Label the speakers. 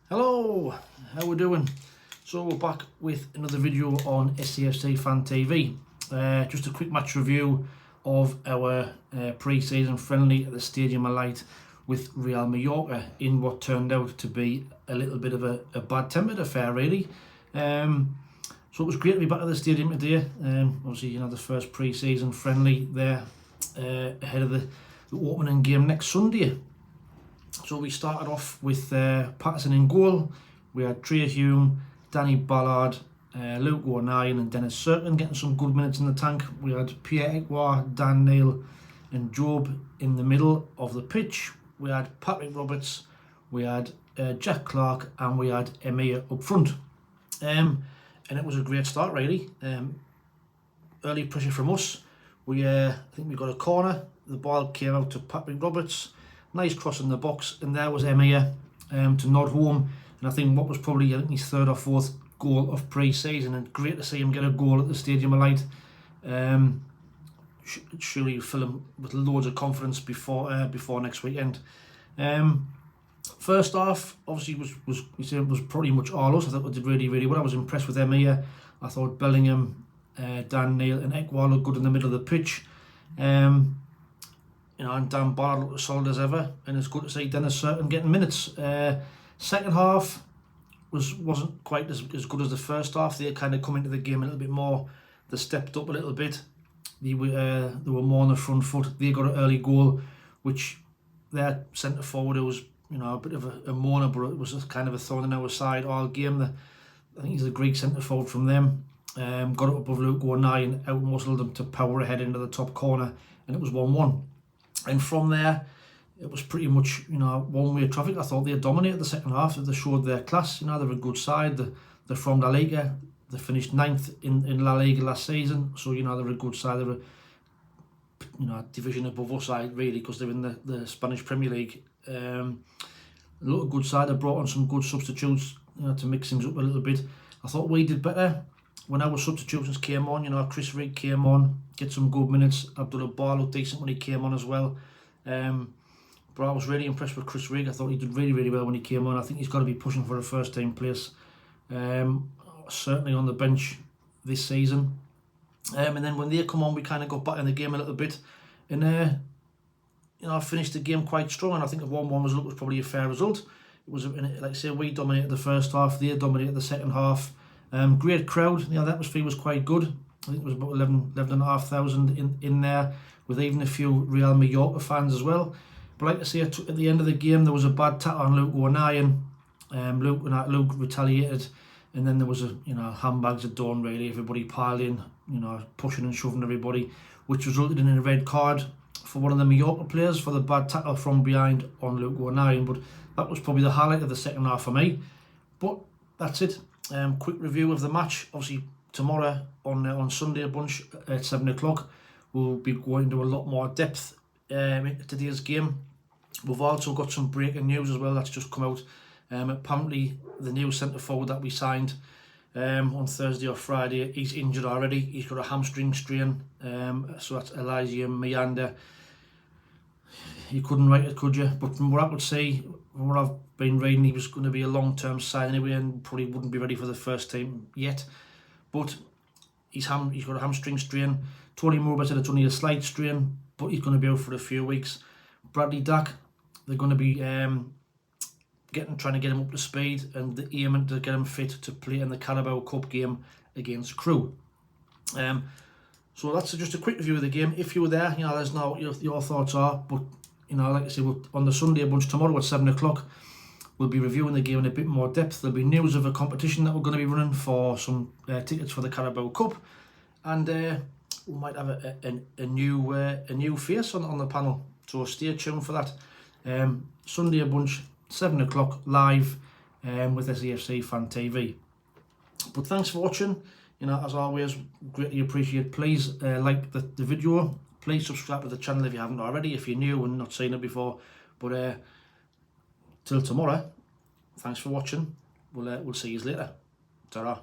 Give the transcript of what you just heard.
Speaker 1: Hello, how we doing? So we're back with another video on SAFC Fan TV. Just a quick match review of our pre-season friendly at the Stadium of Light with Real Mallorca in what turned out to be a little bit of a bad-tempered affair, really. So it was great to be back at the stadium today. Obviously, the first pre-season friendly there ahead of the opening game next Sunday. So we started off with Patterson in goal. We had Trey Hume, Danny Ballard, Luke O'Neill and Dennis Serkin getting some good minutes in the tank. We had Pierre Ekwa, Dan Neil and Job in the middle of the pitch. We had Patrick Roberts, we had Jack Clark and we had Emir up front. And it was a great start, really. Early pressure from us. I think we got a corner. The ball came out to Patrick Roberts. Nice cross in the box, and there was Emir to nod home. And I think what was probably his third or fourth goal of pre-season, and great to see him get a goal at the Stadium of Light. Surely you fill him with loads of confidence before next weekend. First half, obviously was pretty much all us. I thought we did really well. I was impressed with Emir. I thought Bellingham, Dan Neil and Ekwa looked good in the middle of the pitch. And Dan Ballard looked as solid as ever, and it's good to see Dennis Serkin getting minutes. Second half wasn't quite as good as the first half. They kind of come into the game a little bit more. They stepped up a little bit. They were more on the front foot. They got an early goal, which their centre forward was a bit of a moaner, but it was just kind of a thorn in our side all game. I think he's a Greek centre forward from them. Got it above Luke O'Neill and out-muscled them to power ahead into the top corner, and it was 1-1. And from there, it was pretty much, one-way traffic. I thought they dominated the second half. They showed their class. They're a good side. They're from La Liga. They finished 9th in La Liga last season. So, they're a good side. They're a division above us side, really, because they're in the Spanish Premier League. A lot of good side. They brought on some good substitutes, to mix things up a little bit. I thought we did better when our substitutions came on. Chris Rigg came on, get some good minutes. Abdullah Bar looked decent when he came on as well. But I was really impressed with Chris Rigg. I thought he did really well when he came on. I think he's got to be pushing for a first team place. Certainly on the bench this season. And then when they come on, we kind of got back in the game a little bit. And I finished the game quite strong. And I think a 1-1 result was probably a fair result. It was, like I say, we dominated the first half. They dominated the second half. Great crowd. The atmosphere was quite good. I think it was about 11,500 in there, with even a few Real Mallorca fans as well. But like I say, at the end of the game, there was a bad tackle on Luke O'Neill. Luke retaliated, and then there was handbags at dawn, really. Everybody piled in, pushing and shoving everybody, which resulted in a red card for one of the Mallorca players for the bad tackle from behind on Luke O'Neill. But that was probably the highlight of the second half for me. But that's it. Quick review of the match. Obviously tomorrow on Sunday a bunch at 7 o'clock we'll be going into a lot more depth into today's game. We've also got some breaking news as well that's just come out. Apparently the new centre forward that we signed on Thursday or Friday, he's injured already. He's got a hamstring strain, so that's Elijah Meander. You couldn't write it, could you? But from what I could see, from what I've been reading, he was going to be a long-term sign anyway, and probably wouldn't be ready for the first team yet. But he's got a hamstring strain. Tony Moore said it's only a slight strain, but he's going to be out for a few weeks. Bradley Dack, they're going to be trying to get him up to speed, and aiming to get him fit to play in the Carabao Cup game against Crewe. So that's just a quick review of the game. If you were there, let us know what your thoughts are. But like I say, on the Sunday a bunch tomorrow at 7 o'clock, we'll be reviewing the game in a bit more depth. There'll be news of a competition that we're going to be running for some tickets for the Carabao Cup, and we might have a new face on the panel. So stay tuned for that. Sunday a bunch, 7 o'clock live with SAFC Fan TV. But thanks for watching. As always, greatly appreciate. Please like the video. Please subscribe to the channel if you haven't already, if you're new and not seen it before. But till tomorrow, thanks for watching. We'll see you later. Ta-ra.